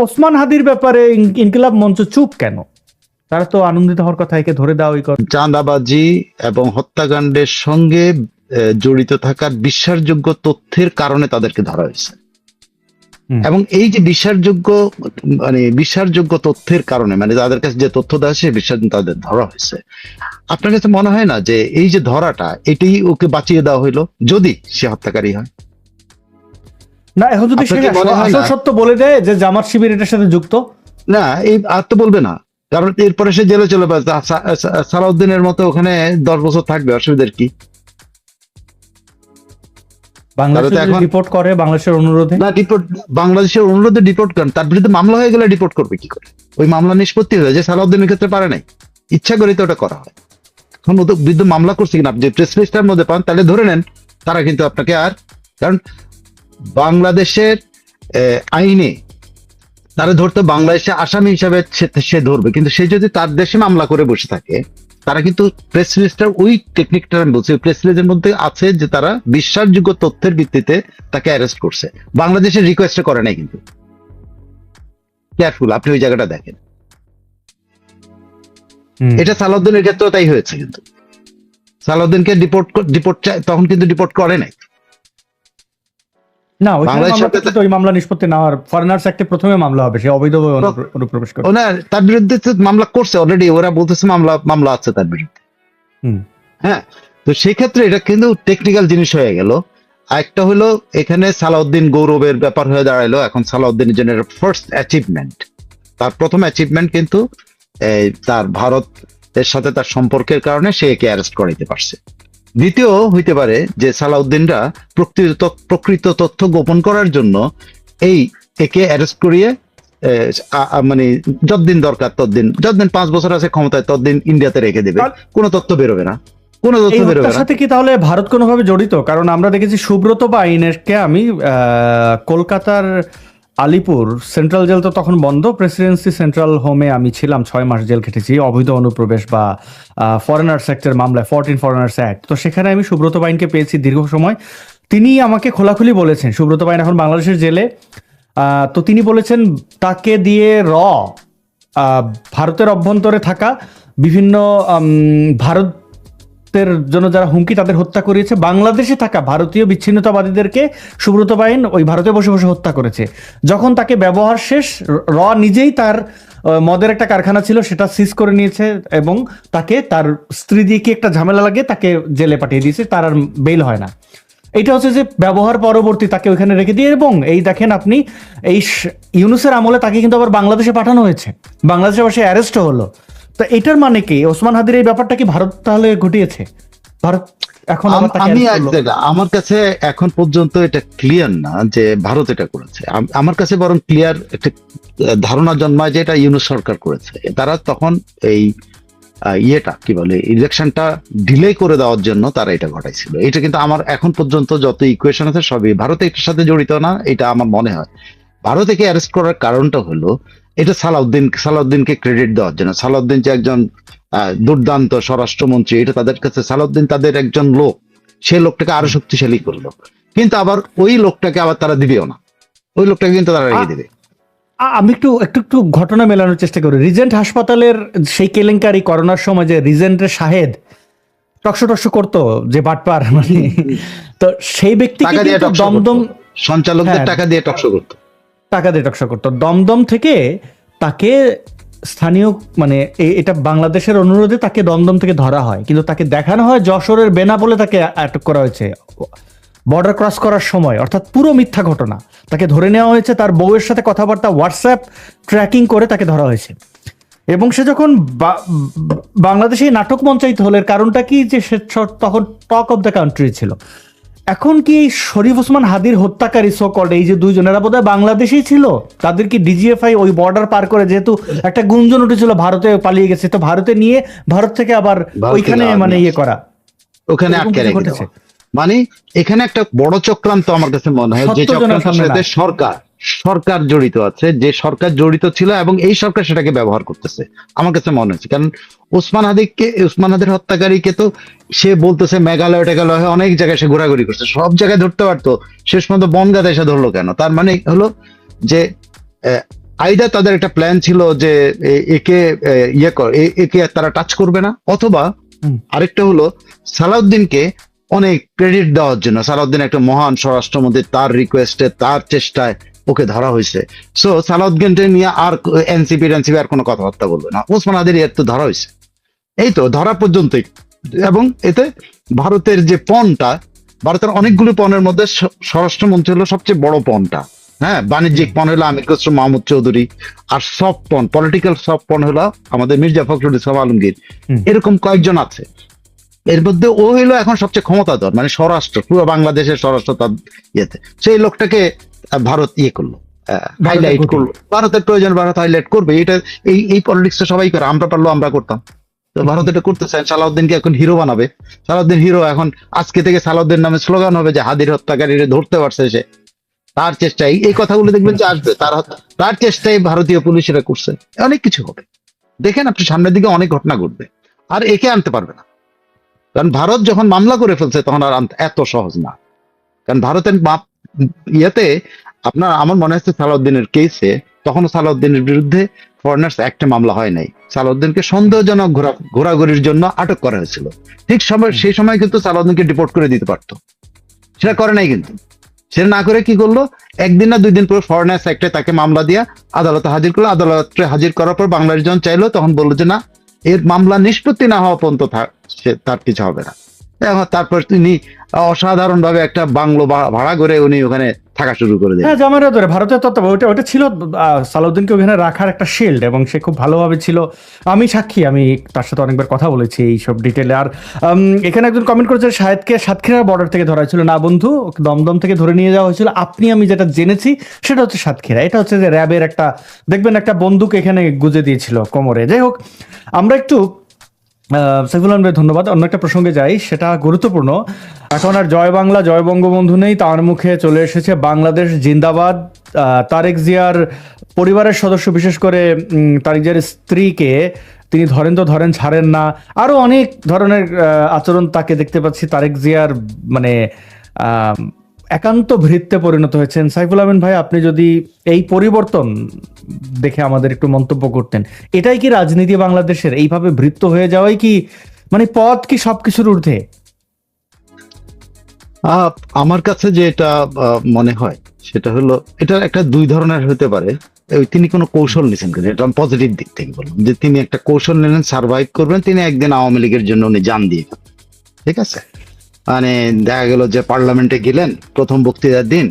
ওসমান হাদির ব্যাপারে ইনকিলাব মঞ্চ চুপ কেন? তারা তো আনন্দিত হওয়ার কথা, একে ধরে দেওয়া ওই কথা। চাঁদাবাজি এবং হত্যাকাণ্ডের সঙ্গে জড়িত থাকার বিশ্বাসযোগ্য তথ্যের কারণে তাদেরকে ধরা হয়েছে। এবং এই যে বিশ্বাসযোগ্য তথ্যের কারণে, মানে তাদের কাছে যে তথ্য দেওয়া সে বিশ্বাস তাদের ধরা হয়েছে। আপনার কাছে মনে হয় না যে এই যে ধরাটা, এটাই ওকে বাঁচিয়ে দেওয়া হইলো যদি সে হত্যাকারী হয়? না, এখন যদি সে আসল সত্য বলে দেয় যে জামাত শিবির এটার সাথে যুক্ত, না, এই আর তো বলবে না, কারণ এরপরে সে জেলে চলে যাবে। সালাউদ্দিনের মতো ওখানে 10 বছর থাকবে, অসুবিধার কি? রিপোর্ট করে বাংলাদেশের অনুরোধে, না ডিপোর্ট, বাংলাদেশের অনুরোধে ডিপোর্ট করেন, তার বিরুদ্ধে মামলা হয়ে গেলে ডিপোর্ট করবে কি করে? ওই মামলা নিষ্পত্তি হয়ে যে সালাউদ্দিনের ক্ষেত্রে পারে নাই, ইচ্ছা করে তো ওটা করা হয়। এখন ওদের বিরুদ্ধে মামলা করছে কিনা আপনি প্রেস লিস্টের মধ্যে পান, তাহলে ধরে নেন তারা কিন্তু আপনাকে আর, কারণ বাংলাদেশের আইনে তারা ধরতে বাংলাদেশে আসামি হিসাবে সে ধরবে, কিন্তু সে যদি তার দেশে মামলা করে বসে থাকে, তারা কিন্তু প্রেস রিলিজটার ওই টেকনিকটা আমি বলছি, প্রেস রিলিজের মধ্যে আছে যে তারা বিশ্বাসযোগ্য তথ্যের ভিত্তিতে তাকে অ্যারেস্ট করছে, বাংলাদেশের রিকোয়েস্টে করে নাই। কিন্তু কেয়ারফুল, আপনি ওই জায়গাটা দেখেন। এটা সালাউদ্দিনের ক্ষেত্রেও তাই হয়েছে, কিন্তু সালাউদ্দিনকে ডিপোর্ট তখন কিন্তু ডিপোর্ট করে নাই। না, ওই মামলা নিষ্পত্তি নেওয়ার ফরেনার্স অ্যাক্টে প্রথমে মামলা হবে, সে অবৈধভাবে অনুপ্রবেশ করে। তার বিরুদ্ধে মামলা করছে অলরেডি, ওরা বলতেছে মামলা আছে তার বিরুদ্ধে। হ্যাঁ, তো সেই ক্ষেত্রে এটা কিন্তু টেকনিক্যাল জিনিস হয়ে গেল। আরেকটা হলো এখানে সালাউদ্দিন গৌরবের ব্যাপার হয়ে দাঁড়াইলো। এখন সালাউদ্দিনের জন্য ফার্স্ট অ্যাচিভমেন্ট, তার প্রথম অ্যাচিভমেন্ট কিন্তু তার ভারতের সাথে তার সম্পর্কের কারণে সে একে অ্যারেস্ট করাইতে পারছে। দ্বিতীয় হইতে পারে যে সালাউদ্দিনরা প্রকৃত তথ্য গোপন করার জন্য একে অ্যারেস্ট করিয়ে, মানে যতদিন দরকার ততদিন, যতদিন 5 বছর আছে ক্ষমতায় ততদিন ইন্ডিয়াতে রেখে দেবে, কোনো তথ্য বেরোবে না। সাথে কি তাহলে ভারত কোনোভাবে জড়িত? কারণ আমরা দেখেছি সুব্রত বাইনেরকে আমি কলকাতার আলিপুর সেন্ট্রাল জেল তো তখন বন্ধ, প্রেসিডেন্সি সেন্ট্রাল হোমে আমি ছিলাম, 6 মাস জেল খেটেছি অবৈধ অনুপ্রবেশ বা ফরেনার্স অ্যাক্টের মামলায়, 14 ফরেনার্স অ্যাক্ট। তো সেখানে আমি সুব্রত বাইনকে পেয়েছি দীর্ঘ সময়। তিনি আমাকে খোলাখুলি বলেছেন, সুব্রত বাইন এখন বাংলাদেশের জেলে। তো তিনি বলেছেন তাকে দিয়ে ভারতের অভ্যন্তরে থাকা বিভিন্ন ভারতের জন্য যারা হুমকি তাদের হত্যা করিয়েছে, বাংলাদেশে থাকা ভারতীয় বিচ্ছিন্নতাবাদীদেরকে সুব্রত বাইন ওই ভারতে বসে বসে হত্যা করেছে। যখন তাকে ব্যবহার শেষ, নিজেই তার মদের একটা কারখানা ছিল সেটা সিজ করে নিয়েছে এবং তাকে তার স্ত্রী দিয়ে কি একটা ঝামেলা লাগে তাকে জেলে পাঠিয়ে দিয়েছে, তার আর বেল হয় না। এইটা হচ্ছে যে ব্যবহার পরবর্তী, তাকে ওইখানে রেখে দিয়ে। এবং এই দেখেন আপনি, এই ইউনূসের আমলে তাকে কিন্তু আবার বাংলাদেশে পাঠানো হয়েছে, বাংলাদেশে বসে অ্যারেস্টও হলো। তো এটার মানে কি ওসমান হাদির এই ব্যাপারটা কি ভারত তাহলে ঘটিয়েছে? ভারত এখন আমার কাছে এখন পর্যন্ত এটা ক্লিয়ার না যে ভারত এটা করেছে। আমার কাছে বরং ক্লিয়ার একটা ধারণা জন্মায় যে এটা ইউনূস সরকার করেছে। তারা তখন এই কি বলে, ইলেকশনটা ডিলে করে দেওয়ার জন্য তারা এটা ঘটাইছিল। এটা কিন্তু আমার এখন পর্যন্ত যত ইকুয়েশন আছে সবই ভারত এটার সাথে জড়িত না, এটা আমার মনে হয়। ভারত একে অ্যারেস্ট করার কারণটা হলো এটা সালাউদ্দিনকে ক্রেডিট দেওয়ার জন্য। সালাউদ্দিন যে একজন দুর্দান্ত স্বরাষ্ট্রমন্ত্রী, এটা তাদের কাছে সালাউদ্দিন তাদের একজন লোক, সে লোকটাকে আরো শক্তিশালী করলো। কিন্তু আবার ওই লোকটাকে আবার তারা দিবেও না, ওই লোকটাকে কিন্তু তারা রেখে দিবে। আমি একটু ঘটনা মেলানোর চেষ্টা করি। রিজেন্ট হাসপাতালের সেই কেলেঙ্কারি করোনার সময় যে রিজেন্টের শাহেদ টকশো করতো যে বাটপার, মানে তো সেই ব্যক্তি দমদম সঞ্চালকদের টাকা দিয়ে টকশো করতো দমদম থেকে। তাকে স্থানীয়, মানে এটা বাংলাদেশের অনুরোধে তাকে দমদম থেকে ধরা হয়, কিন্তু তাকে দেখানো হয় যশোরের বেনাপোলে তাকে আটক করা হয়েছে বর্ডার ক্রস করার সময়, অর্থাৎ পুরো মিথ্যা ঘটনা। তাকে ধরে নেওয়া হয়েছে, তার বউয়ের সাথে কথাবার্তা হোয়াটসঅ্যাপ ট্র্যাকিং করে তাকে ধরা হয়েছে। এবং সে যখন বাংলাদেশে নাটক মঞ্চায়িত হলো, এর কারণটা কি যে সে তখন টক অফ দ্য কান্ট্রি ছিল। এখন কি এই শরীফ ওসমান হাদির হত্যাকারী সোকল্ড এই যে দুইজনেরা বোধহয় বাংলাদেশেই ছিল, তাদের কি ডিজিএফআই ওই বর্ডার পার করে, যেহেতু একটা গুঞ্জন উঠেছিল ভারতে পালিয়ে গেছে, তো ভারতে নিয়ে ভারত থেকে আবার ওইখানে মানে করা, ওখানে আটকে রেখেছে। মানে এখানে একটা বড় চক্রান্ত আমার কাছে মনে হয়, যে চক্রান্তের সাথে সরকার জড়িত আছে, যে সরকার জড়িত ছিল এবং এই সরকার সেটাকে ব্যবহার করতেছে আমার কাছে মনে হচ্ছে। কারণ ওসমান হাদির হত্যাকারীকে তো সে বলতেছে মেঘালয় টেঘালয় অনেক জায়গায় সে ঘোরাঘুরি করছে, সব জায়গায় ধরতে পারতো, শেষ পর্যন্ত বনগাঁতে এসে ধরলো কেন? তার মানে হলো যে আইদা তাদের একটা প্ল্যান ছিল যে একে একে তারা টাচ করবে না, অথবা আরেকটা হলো সালাউদ্দিনকে অনেক ক্রেডিট দেওয়ার জন্য, সালাউদ্দিন একটা মহান স্বরাষ্ট্রমন্ত্রী, তার রিকোয়েস্টে তার চেষ্টায় ওকে ধরা হয়েছে। সো সালাউদ্দিনকে নিয়ে আর এনসিপি আর কোনো কথাবার্তা বলবে না, ওসমান হাদির এর তো ধরা হয়েছে, এই তো ধরা পর্যন্তই। এবং এতে ভারতের যে পণটা, ভারতের অনেকগুলো পণের মধ্যে স্বরাষ্ট্রমন্ত্রী হলো সবচেয়ে বড় পণটা। হ্যাঁ, বাণিজ্যিক পণ হলো আমির খসরু মাহমুদ চৌধুরী, আর সফট পণ, পলিটিক্যাল সফট পণ হলো আমাদের মির্জা ফখরুল ইসলাম আলমগীর। এরকম কয়েকজন আছে, এর মধ্যে ও হইলো এখন সবচেয়ে ক্ষমতাধর, মানে স্বরাষ্ট্র, পুরো বাংলাদেশের স্বরাষ্ট্র তার ইয়েতে। সেই লোকটাকে ভারত ইয়ে করলো, হাইলাইট করলো। ভারতের প্রয়োজন ভারত হাইলাইট করবে, এটা এই পলিটিক্সটা সবাই করে, আমরা পারলো আমরা করতাম। তো ভারত এটা করতে চায়, সালাউদ্দিনকে এখন হিরো বানাবে। সালাউদ্দিন হিরো, এখন আজকে থেকে সালাউদ্দিন নামে স্লোগান হবে যে হাদির হত্যাকারীরা ধরতে পারছে সে, তার চেষ্টায় এই কথাগুলো দেখবেন যে আসবে, তার চেষ্টায় ভারতীয় পুলিশেরা করছে, অনেক কিছু হবে। দেখেন আপনি সামনের দিকে অনেক ঘটনা ঘটবে, আর একে আনতে পারবে না, কারণ ভারত যখন মামলা করে ফেলছে তখন আর এত সহজ না। কারণ ভারতের ইয়েতে আমার মনে হচ্ছে সালাউদ্দিনের কেসে তখনও সালাউদ্দিনের বিরুদ্ধে ফরেনার্স অ্যাক্টে মামলা হয় নাই, সালাউদ্দিনকে সন্দেহজনক ঘোরাঘুরির জন্য আটক করা হয়েছিল। ঠিক সেই সময় কিন্তু সালাউদ্দিনকে ডিপোর্ট করে দিতে পারতো, সেটা করে নাই। কিন্তু সেটা না করে কি করলো, একদিন না 2 দিন পর ফরেনার্স অ্যাক্টে তাকে মামলা দিয়ে আদালতে হাজির করলো। আদালতে হাজির করার পর বাংলাদেশ যখন চাইলো, তখন বললো যে না, এর মামলা নিষ্পত্তি না হওয়া পর্যন্ত তার কিছু হবে না। তারপর তিনি অসাধারণ ভাবে একটা বাংলো ভাড়া করে উনি ওখানে থাকা শুরু করে দেন। হ্যাঁ, জামাইরা ধরে ভারতের তত্ত্বাবধানে ওটা ছিল সালাউদ্দিনকে ওখানে রাখার একটা শিল্ড, এবং সে খুব ভালোভাবে ছিল। আমি সাক্ষী, আমি তার সাথে অনেকবার কথা বলেছি এই সব ডিটেলে। আর এখানে একজন কমেন্ট করেছে, শাহেদকে সাতক্ষীরার বর্ডার থেকে ধরা হয়েছিল। না বন্ধু, দমদম থেকে ধরে নিয়ে যাওয়া হয়েছিল। আমি যেটা জেনেছি সেটা হচ্ছে সাতক্ষীরা। এটা হচ্ছে যে র্যাবের একটা, দেখবেন একটা বন্দুক এখানে গুজে দিয়েছিল কোমরে। যাই হোক, আমরা একটু সাইফুল আলম ভাই, ধন্যবাদ। অন্য একটা প্রসঙ্গে যাই, সেটা গুরুত্বপূর্ণ। এখন আর জয় বাংলা জয় বঙ্গবন্ধু নেই, তার মুখে চলে এসেছে বাংলাদেশ জিন্দাবাদ। তারেক জিয়ার পরিবারের সদস্য, বিশেষ করে তারেক জিয়ার স্ত্রীকে তিনি ধরেন তো ধরেন, ছাড়েন না। আরো অনেক ধরনের আচরণ তাকে দেখতে পাচ্ছি। তারেক জিয়ার মানে একান্ত ভৃত্যে পরিণত হয়েছেন। সাইফুল আমিন ভাই, আপনি যদি এই পরিবর্তন দেখে আমাদের একটু মন্তব্য করতেন। এটাই কি রাজনীতি বাংলাদেশের, এইভাবে ভৃত্য হয়ে যাওয়াই কি মানে পথ, কি সবকিছুর ঊর্ধ্বে? আমার কাছে যে এটা মনে হয় সেটা হলো, এটা একটা 2 ধরনের হতে পারে। তিনি কোনো কৌশল নিছেন কিনা, এটা পজিটিভ দিক থেকে বললাম, যে তিনি একটা কৌশল নিলেন, সার্ভাইভ করবেন। তিনি একদিন আওয়ামী লীগের জন্য উনি জান দিয়ে, ঠিক আছে, মানে দেখা গেল যে পার্লামেন্টে গেলেন, প্রথম বক্তৃতার দিন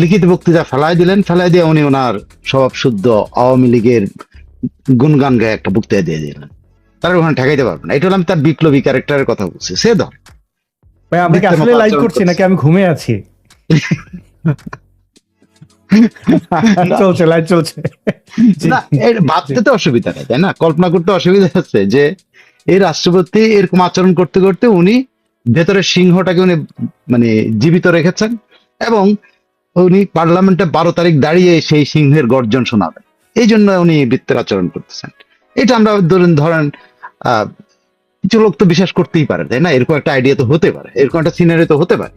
লিখিত বক্তৃতা ফেলাই দিলেন, ফেলাই দিয়ে উনি ওনার স্বভাব শুদ্ধ আওয়ামী লীগের গুণগান গায়ে একটা বক্তৃতা দিয়ে দিলেন। তারা ওখানে ঠেকাইতে পারবেন না। এটা হলো আমি তার বিপ্লবী ক্যারেক্টারের কথা বলছি। সে ধর ভাই, আমি কি আসলে লাইভ করছি নাকি আমি ঘুমে আছি? চলছে, লাইভ চলছে। না, ভাবতে তো অসুবিধা নেই, তাই না? কল্পনা করতে অসুবিধা আছে যে এই রাষ্ট্রপতি এরকম আচরণ করতে করতে উনি ভেতরের সিংহটাকে উনি মানে জীবিত রেখেছেন, এবং উনি পার্লামেন্টে 12 তারিখ দাঁড়িয়ে সেই সিংহের গর্জন শোনাবেন। এই জন্য উনি বৃত্তের আচরণ করতেছেন। এটা আমরা ধরেন কিছু লোক তো বিশ্বাস করতেই পারে, তাই না? এরকম একটা আইডিয়া তো হতে পারে, এরকম একটা সিনারি তো হতে পারে।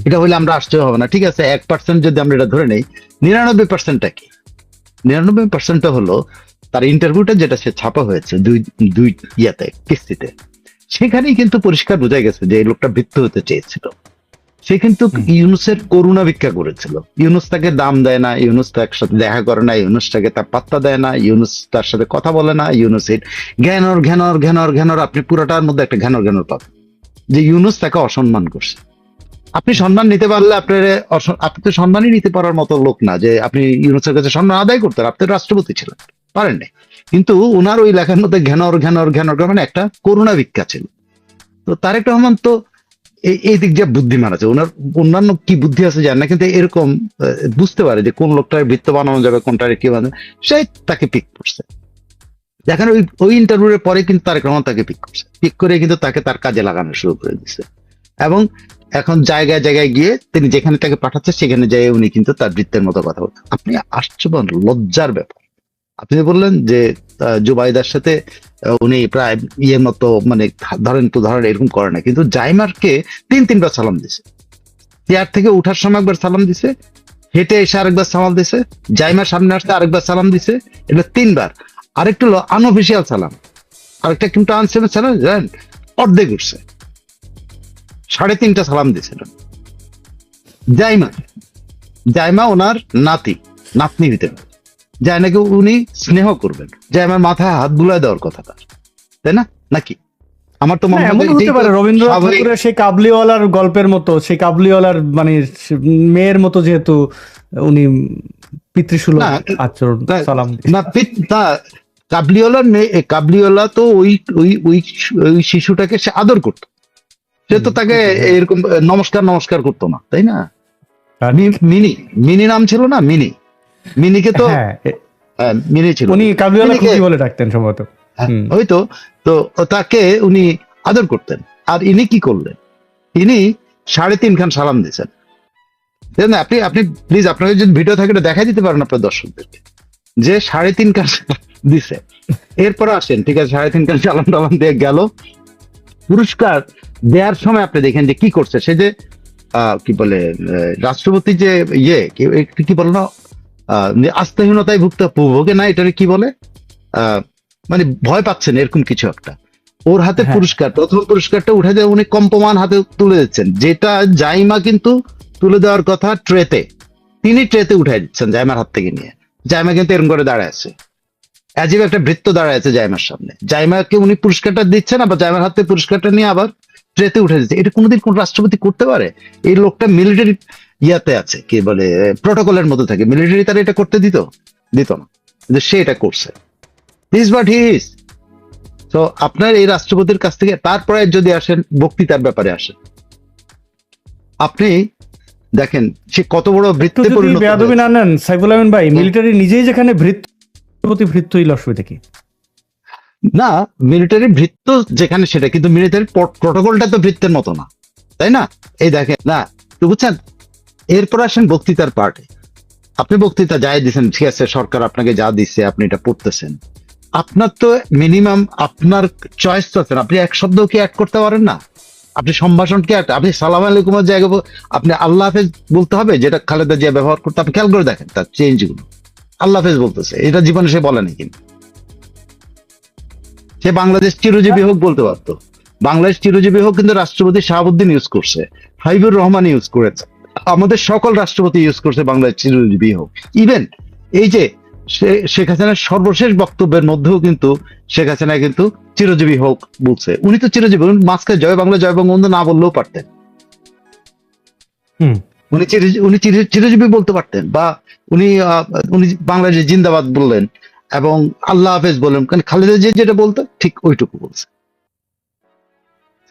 এটা হইলে আমরা আশ্চর্য হবে না। ঠিক আছে, 1% যদি আমরা এটা ধরে নেই, 99%টা কি? 99%টা হলো তার ইন্টারভিউটা, যেটা সে ছাপা হয়েছে দুই ইয়াতে, কিস্তিতে। সেখানেই কিন্তু পরিষ্কার বোঝা গেছে যে এই লোকটা বৃত্ত হতে চেয়েছিল। সে কিন্তু ইউনুসের করুণা ভিক্ষা করেছিল। ইউনুস তাকে দাম দেয় না, ইউনুস তার সাথে দেখা করে না, ইউনুস তাকে তার পাত্তা দেয় না, ইউনুস তার সাথে কথা বলে না। ইউনুসের ঘ্যানর আপনি পুরোটার মধ্যে একটা ঘ্যানর পাবেন, যে ইউনুস তাকে অসম্মান করছে। আপনি সম্মান নিতে পারলে আপনি তো সম্মানই নিতে পারার মতো লোক না যে আপনি ইউনুসের কাছে সম্মান আদায় করতেন। আপনি রাষ্ট্রপতি ছিলেন, পারেননি। কিন্তু উনার ওই লেখার মধ্যে ঘ্যানর মানে একটা করুণা ভিক্ষা ছিল। তো তারেক রহমান তো এই দিক দিয়ে বুদ্ধিমান আছে, ওনার অন্যান্য কি বুদ্ধি আছে জানে না, কিন্তু এরকম বুঝতে পারে যে কোন লোকটার বৃত্ত বানানো যাবে, কোনটার কি বানানো, সে তাকে পিক করছে। দেখেন ওই ইন্টারভিউর পরে কিন্তু তারেক রহমান তাকে পিক করে কিন্তু তাকে তার কাজে লাগানো শুরু করে দিচ্ছে। এবং এখন জায়গায় জায়গায় গিয়ে তিনি যেখানে তাকে পাঠাচ্ছে সেখানে যাই উনি কিন্তু তার বৃত্তের মতো কথা বলছেন। আপনি আশ্চর্য, লজ্জার ব্যাপার। আপনি বললেন যে জুবাইদার সাথে উনি প্রায় ইয়ের মতো, মানে ধরেন এরকম করে না, কিন্তু জাইমারকে 3-3 বার সালাম দিছে। চেয়ার থেকে উঠার সময় একবার সালাম দিছে, হেঁটে এসে আরেকবার সালাম দিছে, জাইমার সামনে আসতে আরেকবার সালাম দিছে, এটা 3 বার। আরেকটা হলো আনঅফিসিয়াল সালাম, আরেকটা কিন্তু আনসেভেন সালাম, জানেন অর্ধেক উঠছে, 3.5টা সালাম দিয়েছিল জাইমা। জাইমা ওনার নাতনি হইতে পারে, জাইমাকে উনি স্নেহ করবেন, জাইমার মাথায় হাত বুলায় দেওয়ার কথা তার, তাই না? নাকি আমার তো মনে হ্যাঁ, হয় এমন যে হতে এটাই পারে তো রবীন্দ্রনাথ স্বাভাবিক। ঠাকুরের সেই কাবুলিওয়ালার গল্পের মতো, সেই কাবুলিওয়ালার মানে মেয়ের মতো, যেহেতু উনি পিতৃসুলভ না আচরণ, না- সালাম। না না, কাবলিওয়ালার মেয়ে, কাবলিওয়ালা তো ওই ওই ওই ওই শিশুটাকে সে আদর করতো, সে তো তাকে এরকম নমস্কার নমস্কার করতো না, তাই না? মিনি, মিনি নাম ছিল না, মিনিকে তো হ্যাঁ, মিনি ছিল, উনি কাবুলিওয়ালা মিনিকে খুকি বলে ডাকতেন সম্ভবত। হয়তো, তো তাকে উনি আদর করতেন। আর ইনি কি করলেন, ইনি 3.5 খান সালাম দিয়েছেন। দেখেন না, আপনি আপনি প্লিজ, আপনাকে যদি ভিডিও থাকে এটা দেখাই দিতে পারেন আপনার দর্শকদেরকে, যে 3.5 খান দিছে। এরপর আসেন, ঠিক আছে, 3.5 খান সালাম টালাম দিয়ে গেল। পুরস্কার দেওয়ার সময় আপনি দেখেন যে কি করছে, সে যে কি বলে রাষ্ট্রপতি যে কি বলে না, আস্থাহীনতায় ভোগে না, এটা কি বলে, মানে ভয় পাচ্ছেন এরকম কিছু একটা। ওর হাতে হ্যাঁ। পুরস্কার, প্রথম পুরস্কারটা উঠে দিয়ে উনি কম্পমান হাতে তুলে দিচ্ছেন, যেটা জাইমা কিন্তু তুলে দেওয়ার কথা ট্রেতে, তিনি ট্রেতে উঠাই দিচ্ছেন জাইমার হাত থেকে নিয়ে। জাইমা কিন্তু এরকম করে দাঁড়ায় আছে, অ্যাজিব একটা বৃত্ত দাঁড়ায় আছে জাইমার সামনে, জাইমাকে উনি পুরস্কারটা দিচ্ছেন, আবার জাইমার হাতে পুরস্কারটা নিয়ে আবার ট্রেতে উঠে দিচ্ছে। এটা কোনোদিন কোন রাষ্ট্রপতি করতে পারে? এই লোকটা মিলিটারি ইয়াতে আছে, কি বলে প্রটোকলের মধ্যে থাকে, মিলিটারি তারা এটা করতে দিত না, কিন্তু সে এটা করছে। This but he is. তো আপনার এই রাষ্ট্রপতির কাছ থেকে, তারপরে যদি আসেন বক্তৃতার ব্যাপারে আসেন, আপনি দেখেন সে কত বড় একটু বৃত্তে যদি পরিণত বেয়াদবি না হয়েছে। নেন সাইফুল আমিন ভাই, মিলিটারি নিজেই যেখানে ভৃত্য হইল, অসুবিধা কি? না, মিলিটারি ভৃত্য যেখানে সেটা, কিন্তু মিলিটারি প্রটোকলটা তো ভৃত্যের মতো না, তাই না? এই দেখেন না, তো বুঝছেন। এরপর আসেন বক্তৃতার পার্টে। আপনি বক্তৃতা যাই দিচ্ছেন, ঠিক আছে, সরকার আপনাকে যা দিচ্ছে আপনি এটা পড়তেছেন, আপনার তো মিনিমাম আপনার চয়েস তো আছে, আপনি এক শব্দ কি অ্যাড করতে পারেন না? আপনি সম্ভাষণ কি আপনি সালাম আলাইকুমের জায়গায় আপনি আল্লাহ হাফেজ বলতে হবে, যেটা খালেদা জিয়া ব্যবহার করতে, আপনি খেয়াল করে দেখেন তার চেঞ্জ গুলো, আল্লাহ হাফেজ বলতেছে, এটা জীবনে সে বলেনি, কিন্তু সে বাংলাদেশ চিরজীবী হোক বলতে পারতো, বাংলাদেশ চিরজীবী হোক, কিন্তু রাষ্ট্রপতি শাহাবুদ্দিন ইউজ করছে, হাবিবুর রহমান ইউজ করেছে, আমাদের সকল রাষ্ট্রপতি ইউজ করছে বাংলাদেশ চিরজীবী হোক। ইভেন এই যে শেখ হাসিনার সর্বশেষ বক্তব্যের মধ্যেও কিন্তু শেখ হাসিনা কিন্তু চিরজীবী হোক বলছে, উনি তো চিরজীবী, মাঝখানে জয় বাংলা জয় বঙ্গবন্ধু না বললেও পারতেন, উনি চিরজীবী বলতে পারতেন, বা উনি উনি বাংলাদেশ জিন্দাবাদ বললেন এবং আল্লাহ হাফেজ বললেন, কারণ খালেদা জিয়া যেটা বলতো ঠিক ওইটুকু বলছে।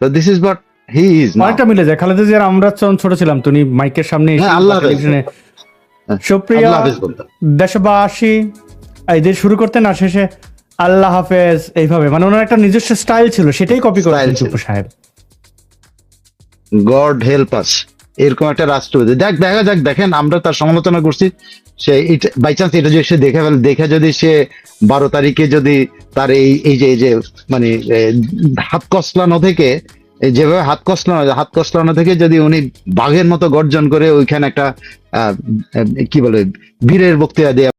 So this is what he is now. অনেকটা মিলে যায়। খালেদা জিয়ার আমরা যখন ছোট ছিলাম, তুমি মাইকের সামনে এসে হ্যাঁ, আল্লাহ হাফেজ। টেলিভিশনে হ্যাঁ, সুপ্রিয়া আল্লাহ হাফেজ বলতেন। দেশবাসী এই দিয়ে শুরু করতেন, আর শেষে আল্লাহ হাফেজ, এইভাবে, মানে ওনার একটা নিজস্ব স্টাইল ছিল, সেটাই কপি করেছেন Style ছিল। চুপ্পু সাহেব। গড হেল্প আস, এরকম একটা রাষ্ট্রপতি দেখা যাক। দেখেন, আমরা তার সমালোচনা করছি, সে বাই চান্স এটা যদি সে দেখে যদি সে 12 তারিখে যদি তার এই যে মানে হাত কসলানো থেকে, যেভাবে হাত কসলানো থেকে যদি উনি বাঘের মতো গর্জন করে ওইখানে একটা কি বলে বীরের বক্তৃতা দিয়ে